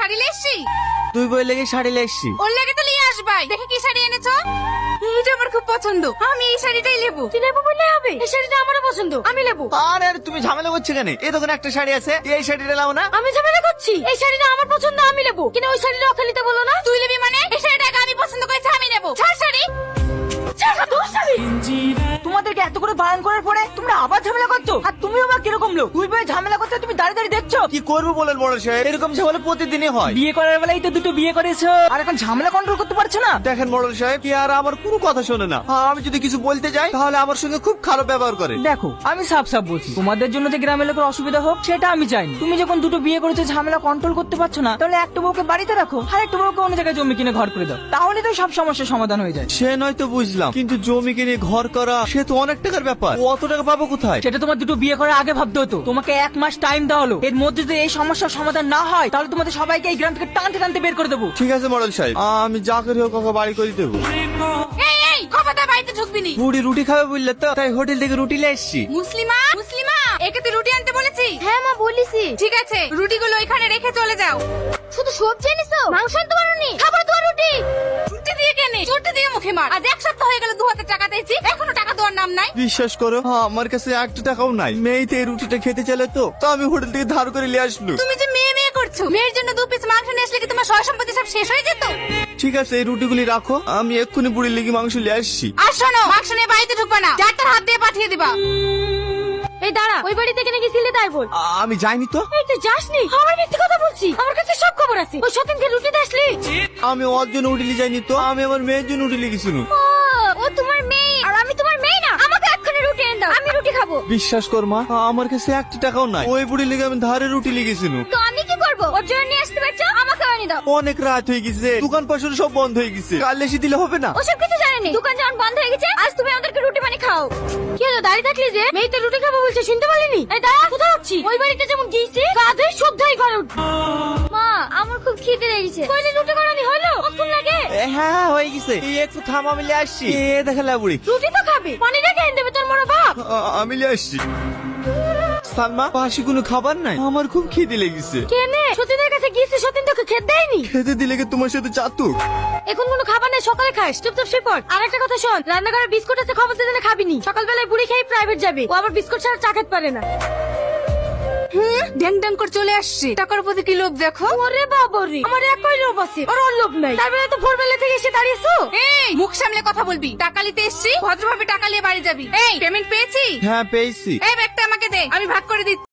শাড়ি লেসছি? তুই বই লেগে শাড়ি লেসছি। ওর লেগে তো নিয়ে আসবাই। দেখি কি শাড়ি এনেছো। এইটা আমার খুব পছন্দ, আমি এই শাড়িটাই নেবো। তুই নেবো বললে হবে, এই শাড়িটা আমারও পছন্দ, আমি নেবো। আরে তুমি ঝামেলা করছো কেন? এই দোকানে একটা শাড়ি আছে, এই শাড়িটা নাও না। আমি ঝামেলা করছি? এই শাড়িটা আমার পছন্দ, আমি নেবো। কিন্তু ওই শাড়িটা ওকে নিতে বলো না। তুই নেবি মানে? এই শাড়িটাকে আমি পছন্দ করেছি, আমি নেবো। ছাড় শাড়ি। তোমাদেরকে এত করে বারণ করার পরে তোমরা আবার ঝামেলা করছো। আর তুমিও বা কিরকম লোক? তুই ভাই ঝামেলা করতে তুমি দাঁড়িয়ে দাঁড়িয়ে দেখছো। কি করবো বলেন বড় সাহেব, এরকম ঝামেলা প্রতিদিনই হয়। বিয়ে করার বেলায় তো দুটো বিয়ে করেছো, আর এখন ঝামেলা কন্ট্রোল করতে পারছো না। দেখেন বড় সাহেব, কি আর আমার কোনো কথা শোনে না। আমি যদি কিছু বলতে যাই তাহলে আমার সঙ্গে খুব খারাপ ব্যবহার করে। দেখো আমি সাফ সাফ বলছি, তোমাদের জন্য যে গ্রামের লোকের অসুবিধা হোক সেটা আমি চাইনি। তুমি যখন দুটো বিয়ে করেছো, ঝামেলা কন্ট্রোল করতে পারছো না, তাহলে একটা বউকে বাড়িতে রাখো আর একটা বউকে অন্য জায়গায় জমি কিনে ঘর করে দাও, তাহলে তো সব সমস্যার সমাধান হয়ে যায়। সে নয় তো বুঝলাম, কিন্তু জমি কিনে ঘর করা সে তো অনেক টাকার ব্যাপার। অত টাকা পাবো কোথায়? সেটা তোমার দুটো বিয়ে করার আগে ভাবতে হতো। তোমাকে 1 মাস টাইম দেওয়া হলো, এর মধ্যে যদি এই সমস্যার সমাধান না হয় তাহলে তোমাদের সবাইকে এই গ্রাম থেকে টানতে টানতে বের করে দেবো। ঠিক আছে মডেল সাহেব, আমি যা করি হোক ওকে বাড়ি করে দেবো। এই এই খবরদার বাড়িতে ঢুকবি নি। বুড়ি রুটি খাবে বললে তো, তাই হোটেল থেকে রুটি নিয়ে এসছি। মুসলিমা, মুসলিমা, একে তুই রুটি আনতে বলেছি? হ্যাঁ মা বলিসি। ঠিক আছে, রুটিগুলো এখানে রেখে চলে যাও। শুধু সবজি এনেছো, মাংস আনতে পারোনি? খাবার তোমার রুটি। রুটি দিয়ে কেনে? চুটি দিয়ে মুখে মার। আজ 1 সপ্তাহ হয়ে গেল 2000 টাকা দিয়েছি, এখনো টাকা দেওয়ার নাম নাই। বিশ্বাস করো, আমার কাছে 1 টাকাও নাই। মেয়েতে এই রুটিটা খেতে চাইলে তো আমি হোটেল থেকে ধার করে নিয়ে আসলো। তুমি যে মেয়ে মেয়ে করছো, মেয়ের জন্য 2 পিস মাংস নিয়ে আসলে কি তোমার সয় সম্পত্তি সব শেষ হয়ে যেত? ঠিক আছে, এই রুটিগুলি রাখো, আমি এক্ষুনি বুড়ির লেগে মাংস নিয়ে আসছি। আর শোনো, মাংস নিয়ে বাড়িতে ঢুকবা না, 4টার হাত দিয়ে পাঠিয়ে দিবা। এই দাঁড়া, ওই বাড়ি থেকে নাকি ছিলে তাই বল। আমি যাইনি তো। এই তুই যাসনি? আমার মিথ্যে কথা বলছি, আমার কাছে সব খবর আছে। ওই সতীনকে রুটি দাসলি? আমি ওর জন্য উঠলি যাইনি তো, আমি আমার মেয়ের জন্য উঠলি গেছিল। ও তোমার মেয়ে আর আমি তোমার মেয়ে না। আমাকে এক্ষুনি রুটি এনে দাও, আমি রুটি খাবো। বিশ্বাস কর মা, আমার কাছে 1 টাকাও নাই। ওই বুড়ি লেগে আমি ধারে রুটি লিখেছিল। তো আমি কি করবো? ওর জন্য নিয়ে আসতে পারছো, আমাকে এনে দাও। অনেক রাত হয়ে গেছে, দোকান পাশে সব বন্ধ হয়ে গেছে, কাল এসে দিলে হবে না? ওসব কিছু জানেনি। দোকান যখন বন্ধ হয়ে গেছে, আজ তুমি আমাদেরকে রুটি বানিয়ে খাও। কি হলো, দাঁড়িয়ে থাকলি যে? মেয়ে তো রুটি খাবো বলছে, শুনতে পারলিনি? এই দাঁড়া, কোথায় যাচ্ছি? ওই বাড়িতে যেমন গিয়েছি কাঁধে শুদ্ধই করে উঠ। মা, আমার খুব খিদে লেগেছে। কইলে রুটি বানানি হলো? কতক্ষণ লাগে? হ্যাঁ হয়ে গেছে, এই একটু থাম, আমি লিয়ে আসছি। দেখালে বুড়ি রুটি তো খাবে, পানি রেখে এনে দেবে তোর মরা বাপ। আমি লিয়ে আসছি। সালমা, পাশে কোনো খাবার নাই, আমার খুব খিদে লেগেছে। কেনে? সতীনের কাছে গিয়েছি, সতীন তোকে খেতে দেয়নি? খেতে দিলে কি তোমার সাথে চাতুক? এখন কোনো খাবার নেই, সকালে খাস, চুপচাপ শুয়ে পড়। আর একটা কথা শোন, রান্নাঘরে বিস্কুট আছে, খবর দিলে খাবিনি। সকালবেলায় বুড়ি খেয়ে প্রাইভেট যাবে, ও আবার বিস্কুট ছাড়া চা খেতে পারে না। ড্যাং ড্যাং করে চলে আসছে, টাকার প্রতি কি লোভ দেখো। ওরে বাবারে, আমার একই লোভ আছে, আর ওর লোভ নাই। তারপরে তো ভোরবেলা থেকে এসে দাঁড়িয়েছো। এই মুখ সামলে কথা বলবি। টাকা নিতে এসছি, ভদ্রভাবে টাকা নিয়ে বাড়ি যাবি। এই পেমেন্ট পেয়েছি? হ্যাঁ পেয়েছি। এই ব্যাগটা আমাকে দে, আমি ভাগ করে দিচ্ছি।